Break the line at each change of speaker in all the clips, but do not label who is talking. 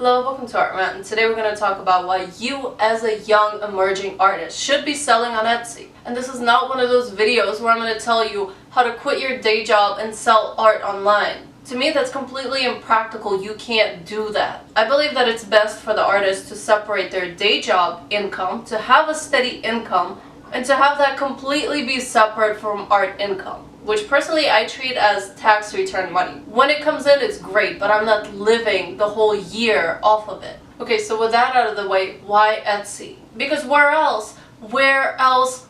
Hello, welcome to Art Rant, and today we're going to talk about why you as a young emerging artist should be selling on Etsy. And this is not one of those videos where I'm going to tell you how to quit your day job and sell art online. To me, that's completely impractical. You can't do that. I believe that it's best for the artist to separate their day job income, to have a steady income, and to have that completely be separate from art income, which personally I treat as tax return money. When it comes in, it's great, but I'm not living the whole year off of it. Okay, so with that out of the way, why Etsy? Because where else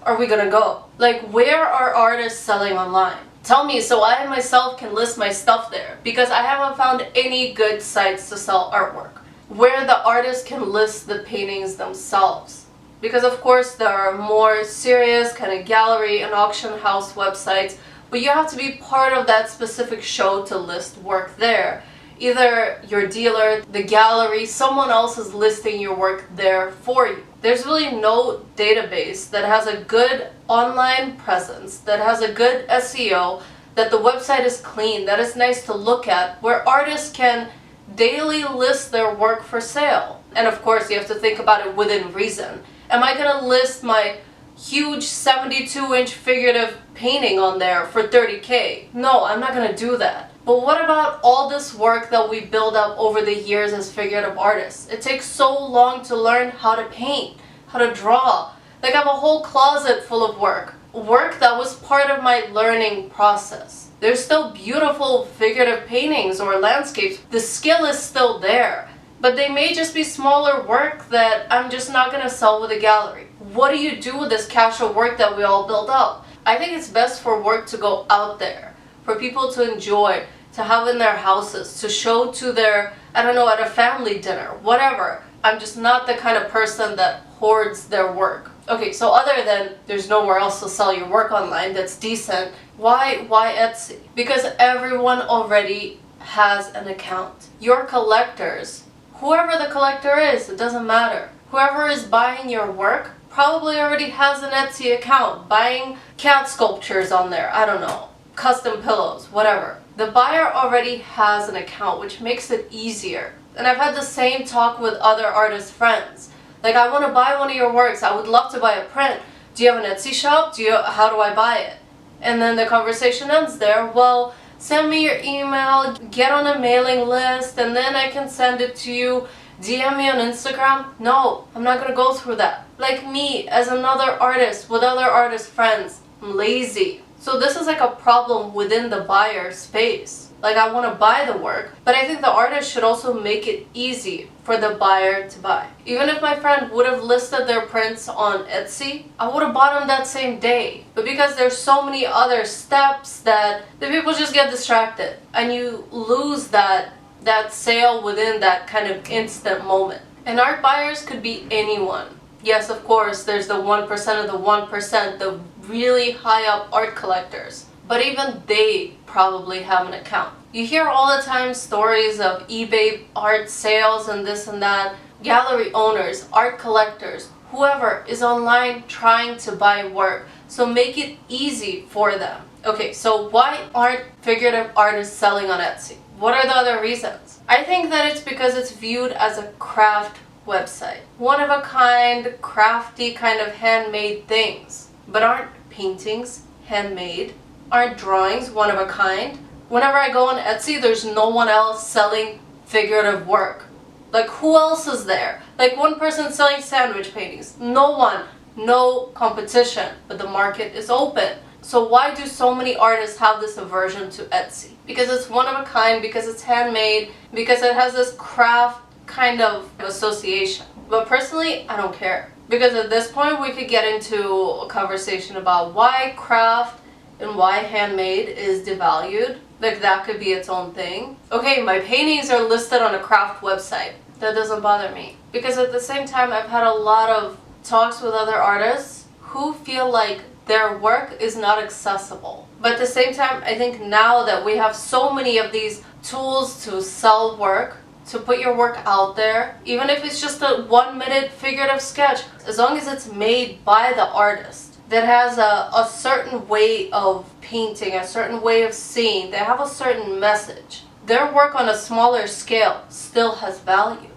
are we gonna go? Like, where are artists selling online? Tell me so I myself can list my stuff there, because I haven't found any good sites to sell artwork where the artists can list the paintings themselves. Because of course there are more serious kind of gallery and auction house websites, but you have to be part of that specific show to list work there. Either your dealer, the gallery, someone else is listing your work there for you. There's really no database that has a good online presence, that has a good SEO, that the website is clean, that is nice to look at, where artists can daily list their work for sale. And of course you have to think about it within reason. Am I gonna list my huge 72-inch figurative painting on there for $30K? No, I'm not gonna do that. But what about all this work that we build up over the years as figurative artists? It takes so long to learn how to paint, how to draw. Like, I have a whole closet full of work that was part of my learning process. There's still beautiful figurative paintings or landscapes. The skill is still there, but they may just be smaller work that I'm just not gonna sell with a gallery. What do you do with this casual work that we all build up? I think it's best for work to go out there, for people to enjoy, to have in their houses, to show to their, I don't know, at a family dinner, whatever. I'm just not the kind of person that hoards their work. Okay, so other than there's nowhere else to sell your work online that's decent, why Etsy? Because everyone already has an account. Your collectors, whoever the collector is, it doesn't matter. Whoever is buying your work probably already has an Etsy account, buying cat sculptures on there, I don't know, custom pillows, whatever. The buyer already has an account, which makes it easier. And I've had the same talk with other artist friends. Like, I want to buy one of your works, I would love to buy a print. Do you have an Etsy shop? How do I buy it? And then the conversation ends there. Well, send me your email, get on a mailing list, and then I can send it to you. DM me on Instagram. No, I'm not gonna go through that. Like me, as another artist with other artist friends, I'm lazy. So this is like a problem within the buyer space. Like, I want to buy the work, but I think the artist should also make it easy for the buyer to buy. Even if my friend would have listed their prints on Etsy, I would have bought them that same day. But because there's so many other steps that the people just get distracted, and you lose that sale within that kind of instant moment. And art buyers could be anyone. Yes, of course, there's the 1% of the 1%, the really high up art collectors. But even they probably have an account. You hear all the time stories of eBay art sales and this and that. Gallery owners, art collectors, whoever is online trying to buy work. So make it easy for them. Okay, so why aren't figurative artists selling on Etsy? What are the other reasons? I think that it's because it's viewed as a craft website. One of a kind, crafty kind of handmade things. But aren't paintings handmade? Aren't drawings one of a kind? Whenever I go on Etsy, there's no one else selling figurative work. Like, who else is there? Like, one person selling sandwich paintings. No one. No competition. But the market is open. So why do so many artists have this aversion to Etsy? Because it's one of a kind, because it's handmade, because it has this craft kind of association. But personally, I don't care. Because at this point, we could get into a conversation about why craft and why handmade is devalued. Like, that could be its own thing. Okay, my paintings are listed on a craft website. That doesn't bother me. Because at the same time, I've had a lot of talks with other artists who feel like their work is not accessible. But at the same time, I think now that we have so many of these tools to sell work, to put your work out there, even if it's just a 1-minute figurative sketch, as long as it's made by the artist, that has a certain way of painting, a certain way of seeing, they have a certain message. Their work on a smaller scale still has value.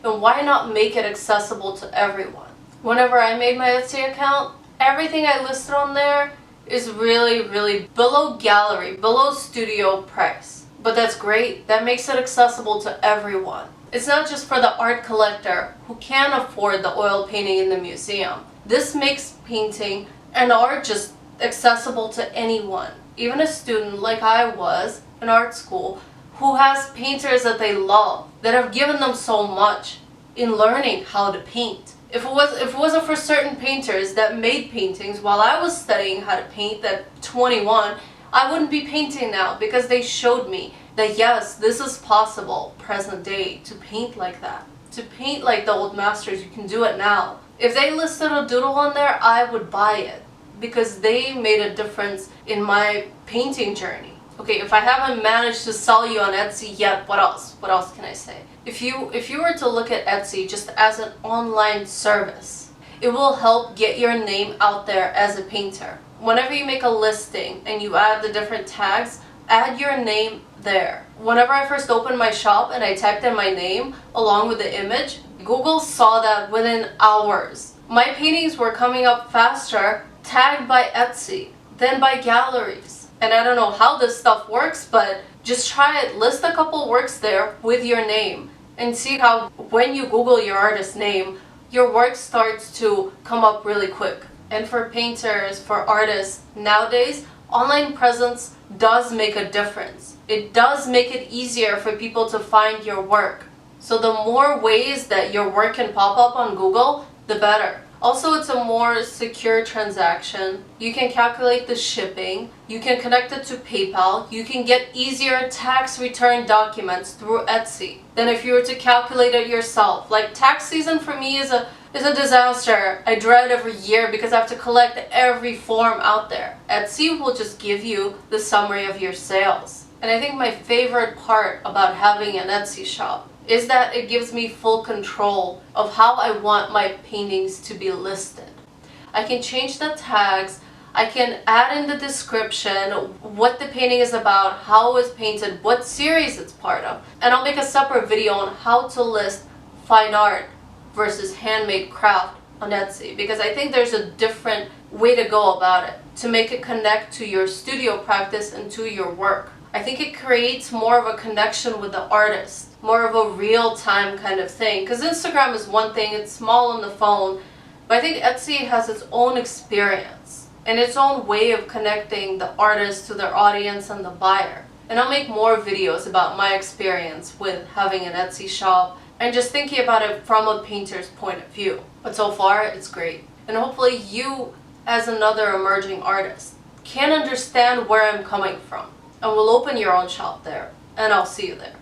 and why not make it accessible to everyone? Whenever I made my Etsy account, everything I listed on there is really below gallery, below studio price. But that's great. That makes it accessible to everyone. It's not just for the art collector who can't afford the oil painting in the museum. This makes painting and art just accessible to anyone. Even a student like I was in art school who has painters that they love, that have given them so much in learning how to paint. If it wasn't for certain painters that made paintings while I was studying how to paint at 21, I wouldn't be painting now, because they showed me that yes, this is possible present day to paint like that. To paint like the old masters, you can do it now. If they listed a doodle on there, I would buy it because they made a difference in my painting journey. Okay, if I haven't managed to sell you on Etsy yet, what else? What else can I say? If you were to look at Etsy just as an online service, it will help get your name out there as a painter. Whenever you make a listing and you add the different tags, add your name there. Whenever I first opened my shop and I typed in my name along with the image, Google saw that within hours. My paintings were coming up faster tagged by Etsy than by galleries. And I don't know how this stuff works, but just try it. List a couple works there with your name and see how when you Google your artist's name, your work starts to come up really quick. And for painters, for artists, nowadays, online presence does make a difference. It does make it easier for people to find your work. So the more ways that your work can pop up on Google, the better. Also, it's a more secure transaction. You can calculate the shipping. You can connect it to PayPal. You can get easier tax return documents through Etsy than if you were to calculate it yourself. Like, tax season for me is a disaster. I dread every year because I have to collect every form out there. Etsy will just give you the summary of your sales. And I think my favorite part about having an Etsy shop is that it gives me full control of how I want my paintings to be listed. I can change the tags, I can add in the description, what the painting is about, how it was painted, what series it's part of. And I'll make a separate video on how to list fine art versus handmade craft on Etsy, because I think there's a different way to go about it to make it connect to your studio practice and to your work. I think it creates more of a connection with the artist, more of a real-time kind of thing. Because Instagram is one thing, it's small on the phone, but I think Etsy has its own experience and its own way of connecting the artist to their audience and the buyer. And I'll make more videos about my experience with having an Etsy shop and just thinking about it from a painter's point of view. But so far, it's great. And hopefully you, as another emerging artist, can understand where I'm coming from and will open your own shop there. And I'll see you there.